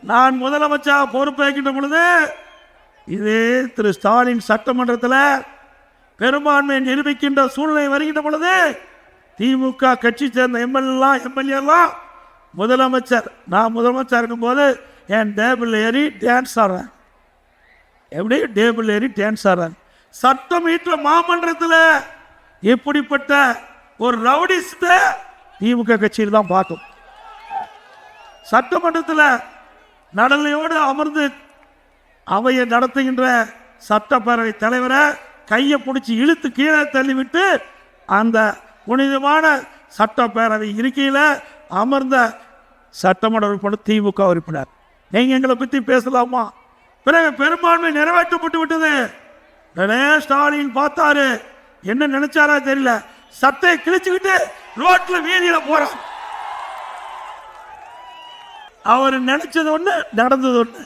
நான் முதலமைச்சர் பொறுப்பேற்கின்ற பொழுது இதே திரு ஸ்டாலின் சட்டமன்றத்தில் பெரும்பான்மையை நிரூபிக்கின்ற சூழ்நிலை வருகின்ற பொழுது திமுக கட்சி சேர்ந்த எம்எல்ஏலாம் முதலமைச்சர், நான் முதலமைச்சர் இருக்கும்போது என் டேபிள் ஏறி டான்ஸ் ஆடுறேன். எப்படி டேபிள் ஏறி டான்ஸ் ஆடுறேன்? சட்டம் ஈற்ற மாமன்றத்தில் இப்படிப்பட்ட ஒரு ரவுடிஸ்ட திமுக கட்சியில் தான் பார்க்கும். சட்டமன்றத்தில் நடலையோடு அமர்ந்து அவையை நடத்துகின்ற சட்டப்பேரவை தலைவரை கையை பிடிச்சி இழுத்து கீழே தள்ளிவிட்டு அந்த புனிதமான சட்டப்பேரவை இருக்கையில் அமர்ந்த சட்டமன்ற உறுப்பினர் திமுக உறுப்பினர். நீங்கள் எங்களை பற்றி பேசலாமா? பிறகு பெரும்பான்மை நிறைவேற்றப்பட்டு விட்டது. ஸ்டாலின் பார்த்தாரு, என்ன நினைச்சாரா தெரியல, சட்டையை கிழிச்சுக்கிட்டு ரோட்ல வீதியில போறார். அவர் நினைச்சது ஒண்ணு, நடந்தது ஒண்ணு.